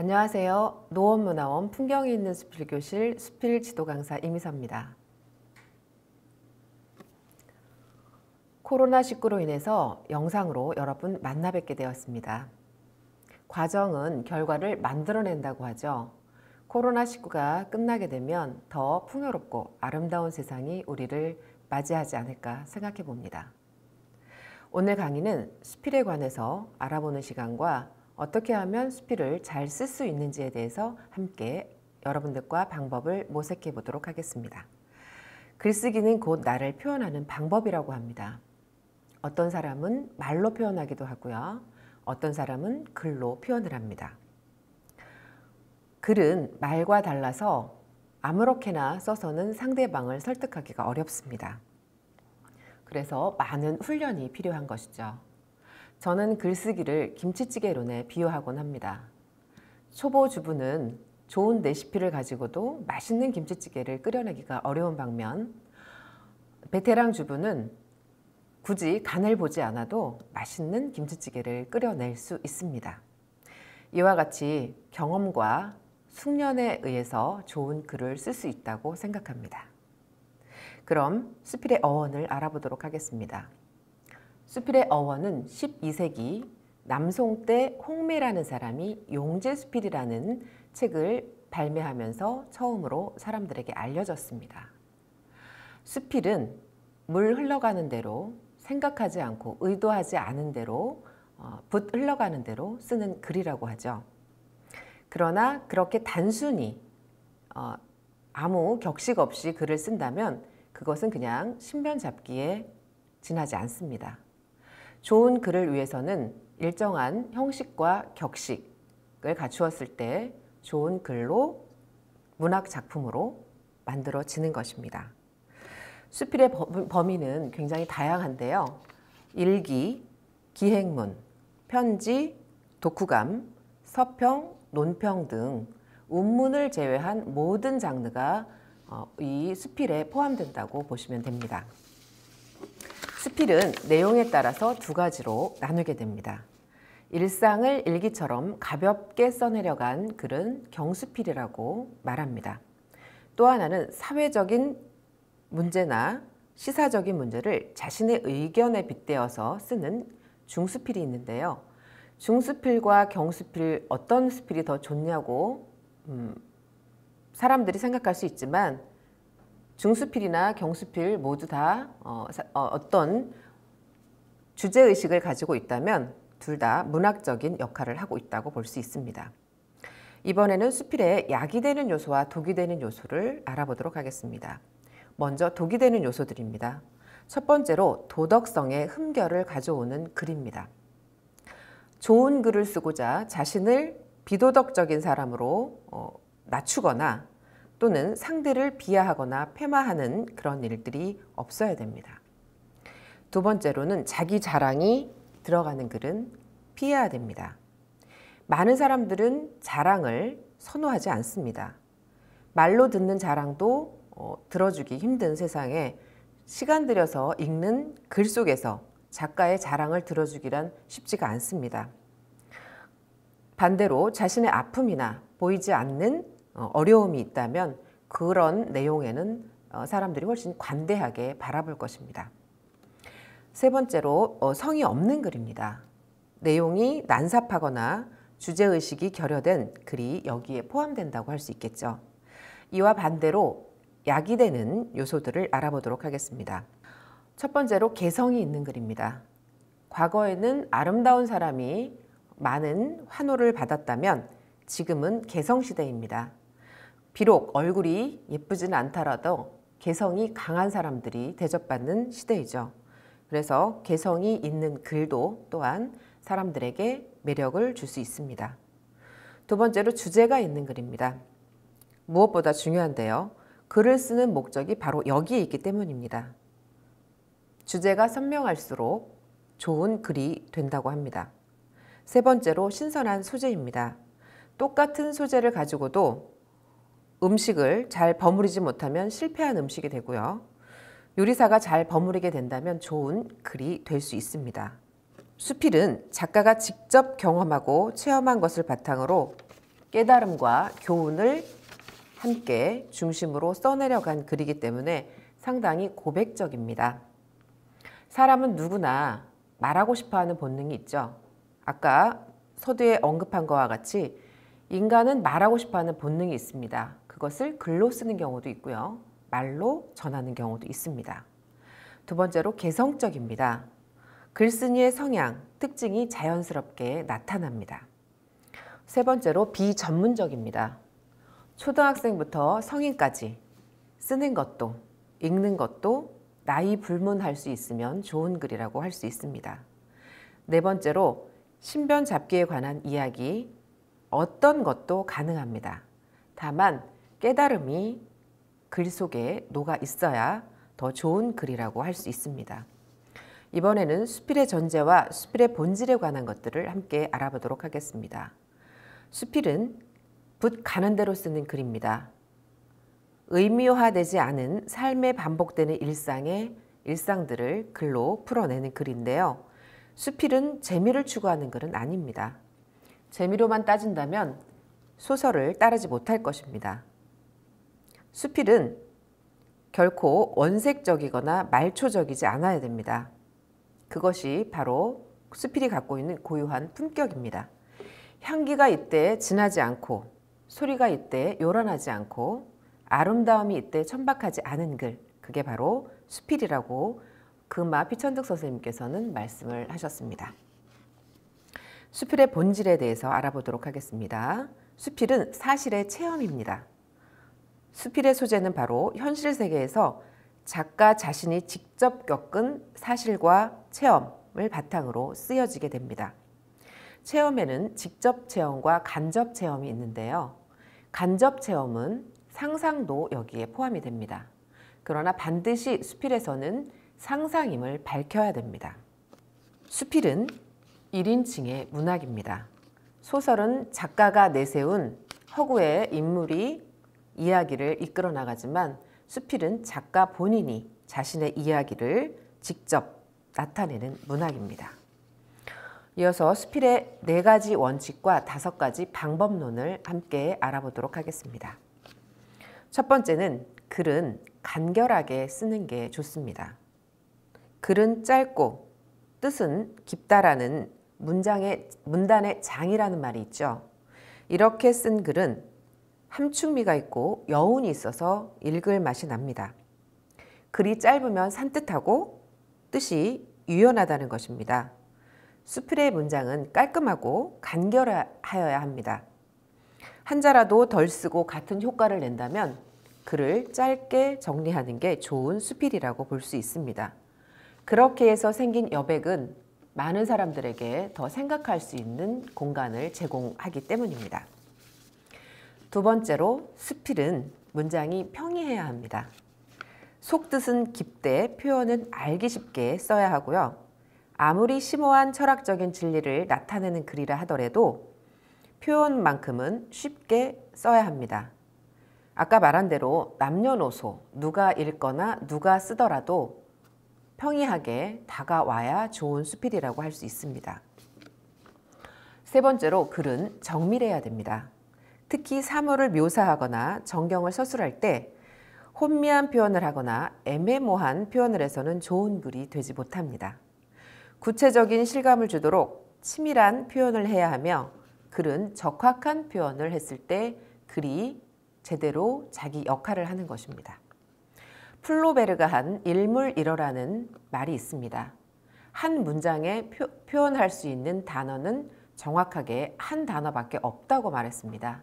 안녕하세요. 노원문화원 풍경이 있는 수필교실 수필 지도 강사 이미서입니다. 코로나19로 인해서 영상으로 여러분 만나 뵙게 되었습니다. 과정은 결과를 만들어낸다고 하죠. 코로나19가 끝나게 되면 더 풍요롭고 아름다운 세상이 우리를 맞이하지 않을까 생각해 봅니다. 오늘 강의는 수필에 관해서 알아보는 시간과 어떻게 하면 수필을 잘 쓸 수 있는지에 대해서 함께 여러분들과 방법을 모색해 보도록 하겠습니다. 글쓰기는 곧 나를 표현하는 방법이라고 합니다. 어떤 사람은 말로 표현하기도 하고요. 어떤 사람은 글로 표현을 합니다. 글은 말과 달라서 아무렇게나 써서는 상대방을 설득하기가 어렵습니다. 그래서 많은 훈련이 필요한 것이죠. 저는 글쓰기를 김치찌개론에 비유하곤 합니다. 초보 주부는 좋은 레시피를 가지고도 맛있는 김치찌개를 끓여내기가 어려운 반면 베테랑 주부는 굳이 간을 보지 않아도 맛있는 김치찌개를 끓여낼 수 있습니다. 이와 같이 경험과 숙련에 의해서 좋은 글을 쓸 수 있다고 생각합니다. 그럼 수필의 어원을 알아보도록 하겠습니다. 수필의 어원은 12세기 남송 때 홍매라는 사람이 용제수필이라는 책을 발매하면서 처음으로 사람들에게 알려졌습니다. 수필은 물 흘러가는 대로 생각하지 않고 의도하지 않은 대로 붓 흘러가는 대로 쓰는 글이라고 하죠. 그러나 그렇게 단순히 아무 격식 없이 글을 쓴다면 그것은 그냥 신변잡기에 지나지 않습니다. 좋은 글을 위해서는 일정한 형식과 격식을 갖추었을 때 좋은 글로 문학 작품으로 만들어지는 것입니다. 수필의 범위는 굉장히 다양한데요. 일기, 기행문, 편지, 독후감, 서평, 논평 등 운문을 제외한 모든 장르가 이 수필에 포함된다고 보시면 됩니다. 수필은 내용에 따라서 두 가지로 나누게 됩니다. 일상을 일기처럼 가볍게 써내려간 글은 경수필이라고 말합니다. 또 하나는 사회적인 문제나 시사적인 문제를 자신의 의견에 빗대어서 쓰는 중수필이 있는데요. 중수필과 경수필 어떤 수필이 더 좋냐고 사람들이 생각할 수 있지만 중수필이나 경수필 모두 다 어떤 주제의식을 가지고 있다면 둘 다 문학적인 역할을 하고 있다고 볼 수 있습니다. 이번에는 수필에 약이 되는 요소와 독이 되는 요소를 알아보도록 하겠습니다. 먼저 독이 되는 요소들입니다. 첫 번째로 도덕성의 흠결을 가져오는 글입니다. 좋은 글을 쓰고자 자신을 비도덕적인 사람으로 낮추거나 또는 상대를 비하하거나 폐마하는 그런 일들이 없어야 됩니다. 두 번째로는 자기 자랑이 들어가는 글은 피해야 됩니다. 많은 사람들은 자랑을 선호하지 않습니다. 말로 듣는 자랑도 들어주기 힘든 세상에 시간 들여서 읽는 글 속에서 작가의 자랑을 들어주기란 쉽지가 않습니다. 반대로 자신의 아픔이나 보이지 않는 어려움이 있다면 그런 내용에는 사람들이 훨씬 관대하게 바라볼 것입니다. 세 번째로 성의 없는 글입니다. 내용이 난삽하거나 주제의식이 결여된 글이 여기에 포함된다고 할 수 있겠죠. 이와 반대로 약이 되는 요소들을 알아보도록 하겠습니다. 첫 번째로 개성이 있는 글입니다. 과거에는 아름다운 사람이 많은 환호를 받았다면 지금은 개성시대입니다. 비록 얼굴이 예쁘지는 않더라도 개성이 강한 사람들이 대접받는 시대이죠. 그래서 개성이 있는 글도 또한 사람들에게 매력을 줄 수 있습니다. 두 번째로 주제가 있는 글입니다. 무엇보다 중요한데요. 글을 쓰는 목적이 바로 여기에 있기 때문입니다. 주제가 선명할수록 좋은 글이 된다고 합니다. 세 번째로 신선한 소재입니다. 똑같은 소재를 가지고도 음식을 잘 버무리지 못하면 실패한 음식이 되고요. 요리사가 잘 버무리게 된다면 좋은 글이 될 수 있습니다. 수필은 작가가 직접 경험하고 체험한 것을 바탕으로 깨달음과 교훈을 함께 중심으로 써내려간 글이기 때문에 상당히 고백적입니다. 사람은 누구나 말하고 싶어하는 본능이 있죠. 아까 서두에 언급한 것과 같이 인간은 말하고 싶어하는 본능이 있습니다. 그것을 글로 쓰는 경우도 있고요. 말로 전하는 경우도 있습니다. 두 번째로 개성적입니다. 글쓴이의 성향, 특징이 자연스럽게 나타납니다. 세 번째로 비전문적입니다. 초등학생부터 성인까지 쓰는 것도 읽는 것도 나이 불문할 수 있으면 좋은 글이라고 할 수 있습니다. 네 번째로 신변 잡기에 관한 이야기, 어떤 것도 가능합니다. 다만 깨달음이 글 속에 녹아 있어야 더 좋은 글이라고 할 수 있습니다. 이번에는 수필의 전제와 수필의 본질에 관한 것들을 함께 알아보도록 하겠습니다. 수필은 붓 가는 대로 쓰는 글입니다. 의미화되지 않은 삶에 반복되는 일상들을 글로 풀어내는 글인데요. 수필은 재미를 추구하는 글은 아닙니다. 재미로만 따진다면 소설을 따르지 못할 것입니다. 수필은 결코 원색적이거나 말초적이지 않아야 됩니다. 그것이 바로 수필이 갖고 있는 고유한 품격입니다. 향기가 이때 진하지 않고 소리가 이때 요란하지 않고 아름다움이 이때 천박하지 않은 글, 그게 바로 수필이라고 금마 피천득 선생님께서는 말씀을 하셨습니다. 수필의 본질에 대해서 알아보도록 하겠습니다. 수필은 사실의 체험입니다. 수필의 소재는 바로 현실 세계에서 작가 자신이 직접 겪은 사실과 체험을 바탕으로 쓰여지게 됩니다. 체험에는 직접 체험과 간접 체험이 있는데요. 간접 체험은 상상도 여기에 포함이 됩니다. 그러나 반드시 수필에서는 상상임을 밝혀야 됩니다. 수필은 1인칭의 문학입니다. 소설은 작가가 내세운 허구의 인물이 이야기를 이끌어 나가지만 수필은 작가 본인이 자신의 이야기를 직접 나타내는 문학입니다. 이어서 수필의 4가지 원칙과 5가지 방법론을 함께 알아보도록 하겠습니다. 첫 번째는 글은 간결하게 쓰는 게 좋습니다. 글은 짧고 뜻은 깊다라는 문단의 장이라는 말이 있죠. 이렇게 쓴 글은 함축미가 있고 여운이 있어서 읽을 맛이 납니다. 글이 짧으면 산뜻하고 뜻이 유연하다는 것입니다. 수필의 문장은 깔끔하고 간결하여야 합니다. 한자라도 덜 쓰고 같은 효과를 낸다면 글을 짧게 정리하는 게 좋은 수필이라고 볼 수 있습니다. 그렇게 해서 생긴 여백은 많은 사람들에게 더 생각할 수 있는 공간을 제공하기 때문입니다. 두 번째로 수필은 문장이 평이해야 합니다. 속뜻은 깊되 표현은 알기 쉽게 써야 하고요. 아무리 심오한 철학적인 진리를 나타내는 글이라 하더라도 표현만큼은 쉽게 써야 합니다. 아까 말한 대로 남녀노소 누가 읽거나 누가 쓰더라도 평이하게 다가와야 좋은 수필이라고 할 수 있습니다. 세 번째로 글은 정밀해야 됩니다. 특히 사물을 묘사하거나 정경을 서술할 때 혼미한 표현을 하거나 애매모호한 표현을 해서는 좋은 글이 되지 못합니다. 구체적인 실감을 주도록 치밀한 표현을 해야 하며 글은 적확한 표현을 했을 때 글이 제대로 자기 역할을 하는 것입니다. 플로베르가 한 일물일어라는 말이 있습니다. 한 문장에 표현할 수 있는 단어는 정확하게 한 단어밖에 없다고 말했습니다.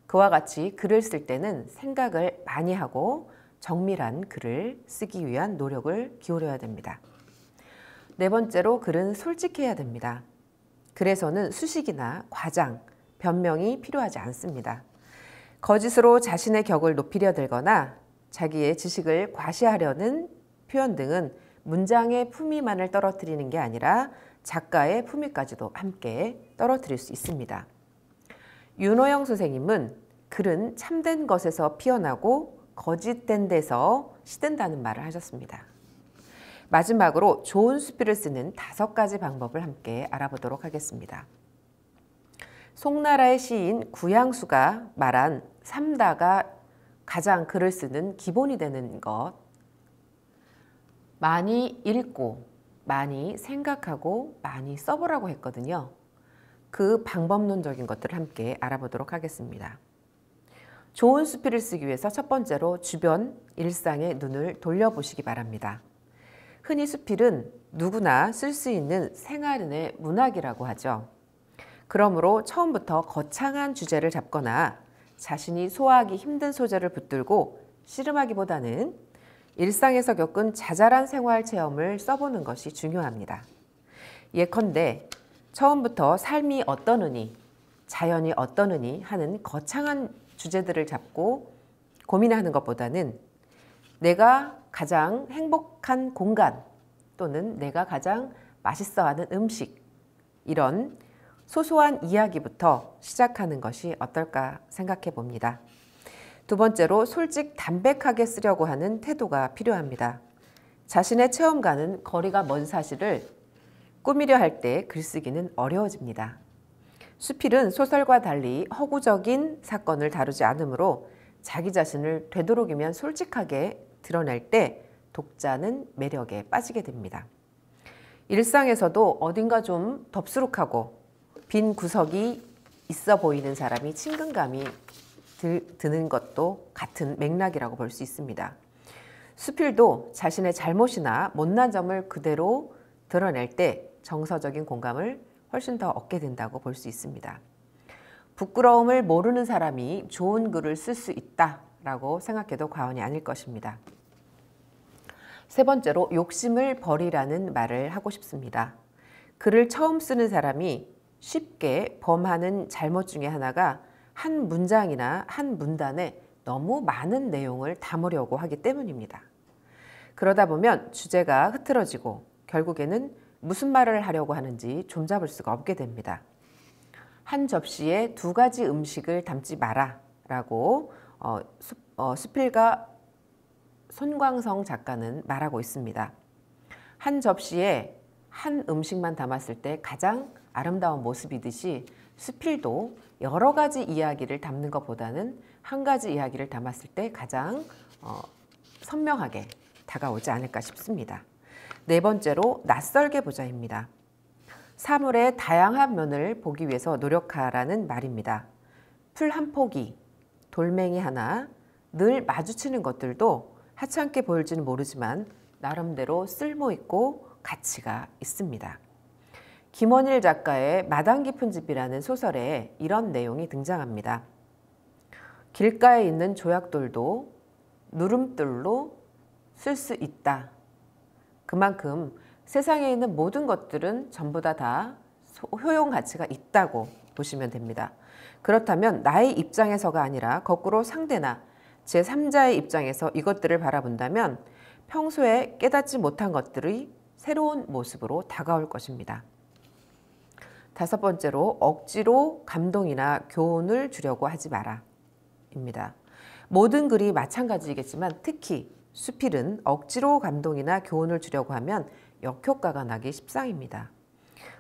그와 같이 글을 쓸 때는 생각을 많이 하고 정밀한 글을 쓰기 위한 노력을 기울여야 됩니다. 네 번째로 글은 솔직해야 됩니다. 글에서는 수식이나 과장, 변명이 필요하지 않습니다. 거짓으로 자신의 격을 높이려 들거나 자기의 지식을 과시하려는 표현 등은 문장의 품위만을 떨어뜨리는 게 아니라 작가의 품위까지도 함께 떨어뜨릴 수 있습니다. 윤호영 선생님은 글은 참된 것에서 피어나고 거짓된 데서 시든다는 말을 하셨습니다. 마지막으로 좋은 수필을 쓰는 5가지 방법을 함께 알아보도록 하겠습니다. 송나라의 시인 구양수가 말한 삼다가 가장 글을 쓰는 기본이 되는 것. 많이 읽고, 많이 생각하고, 많이 써보라고 했거든요. 그 방법론적인 것들을 함께 알아보도록 하겠습니다. 좋은 수필을 쓰기 위해서 첫 번째로 주변 일상에 눈을 돌려보시기 바랍니다. 흔히 수필은 누구나 쓸 수 있는 생활인의 문학이라고 하죠. 그러므로 처음부터 거창한 주제를 잡거나 자신이 소화하기 힘든 소재를 붙들고 씨름하기보다는 일상에서 겪은 자잘한 생활 체험을 써보는 것이 중요합니다. 예컨대 처음부터 삶이 어떠느니, 자연이 어떠느니 하는 거창한 주제들을 잡고 고민하는 것보다는 내가 가장 행복한 공간 또는 내가 가장 맛있어하는 음식, 이런 소소한 이야기부터 시작하는 것이 어떨까 생각해 봅니다. 두 번째로 솔직 담백하게 쓰려고 하는 태도가 필요합니다. 자신의 체험과는 거리가 먼 사실을 꾸미려 할 때 글쓰기는 어려워집니다. 수필은 소설과 달리 허구적인 사건을 다루지 않으므로 자기 자신을 되도록이면 솔직하게 드러낼 때 독자는 매력에 빠지게 됩니다. 일상에서도 어딘가 좀 덥수룩하고 빈 구석이 있어 보이는 사람이 친근감이 드는 것도 같은 맥락이라고 볼 수 있습니다. 수필도 자신의 잘못이나 못난 점을 그대로 드러낼 때 정서적인 공감을 훨씬 더 얻게 된다고 볼 수 있습니다. 부끄러움을 모르는 사람이 좋은 글을 쓸 수 있다라고 생각해도 과언이 아닐 것입니다. 세 번째로 욕심을 버리라는 말을 하고 싶습니다. 글을 처음 쓰는 사람이 쉽게 범하는 잘못 중에 하나가 한 문장이나 한 문단에 너무 많은 내용을 담으려고 하기 때문입니다. 그러다 보면 주제가 흐트러지고 결국에는 무슨 말을 하려고 하는지 좀잡을 수가 없게 됩니다. 한 접시에 2가지 음식을 담지 마라 라고 수필가 손광성 작가는 말하고 있습니다. 한 접시에 한 음식만 담았을 때 가장 아름다운 모습이듯이 수필도 여러 가지 이야기를 담는 것보다는 한 가지 이야기를 담았을 때 가장 선명하게 다가오지 않을까 싶습니다. 네 번째로 낯설게 보자입니다. 사물의 다양한 면을 보기 위해서 노력하라는 말입니다. 풀 한 포기, 돌멩이 하나, 늘 마주치는 것들도 하찮게 보일지는 모르지만 나름대로 쓸모있고 가치가 있습니다. 김원일 작가의 마당 깊은 집이라는 소설에 이런 내용이 등장합니다. 길가에 있는 조약돌도 누름돌로 쓸 수 있다. 그만큼 세상에 있는 모든 것들은 전부 다 효용 가치가 있다고 보시면 됩니다. 그렇다면 나의 입장에서가 아니라 거꾸로 상대나 제3자의 입장에서 이것들을 바라본다면 평소에 깨닫지 못한 것들이 새로운 모습으로 다가올 것입니다. 다섯 번째로 억지로 감동이나 교훈을 주려고 하지 마라 입니다. 모든 글이 마찬가지이겠지만 특히 수필은 억지로 감동이나 교훈을 주려고 하면 역효과가 나기 십상입니다.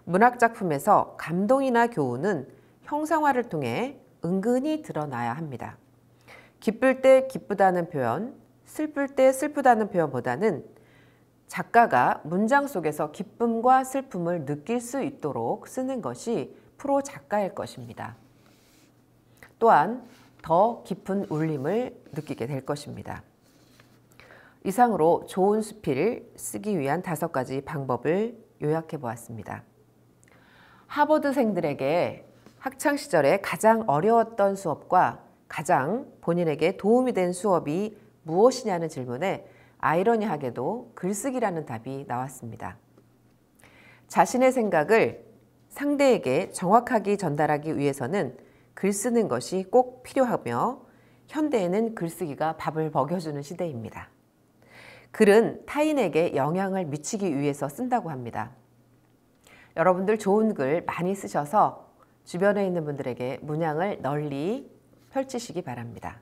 문학작품에서 감동이나 교훈은 형상화를 통해 은근히 드러나야 합니다. 기쁠 때 기쁘다는 표현, 슬플 때 슬프다는 표현보다는 작가가 문장 속에서 기쁨과 슬픔을 느낄 수 있도록 쓰는 것이 프로 작가일 것입니다. 또한 더 깊은 울림을 느끼게 될 것입니다. 이상으로 좋은 수필을 쓰기 위한 5가지 방법을 요약해 보았습니다. 하버드생들에게 학창시절에 가장 어려웠던 수업과 가장 본인에게 도움이 된 수업이 무엇이냐는 질문에 아이러니하게도 글쓰기라는 답이 나왔습니다. 자신의 생각을 상대에게 정확하게 전달하기 위해서는 글 쓰는 것이 꼭 필요하며 현대에는 글쓰기가 밥을 먹여주는 시대입니다. 글은 타인에게 영향을 미치기 위해서 쓴다고 합니다. 여러분들 좋은 글 많이 쓰셔서 주변에 있는 분들에게 문양을 널리 펼치시기 바랍니다.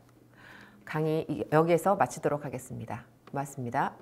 강의 여기에서 마치도록 하겠습니다. 고맙습니다.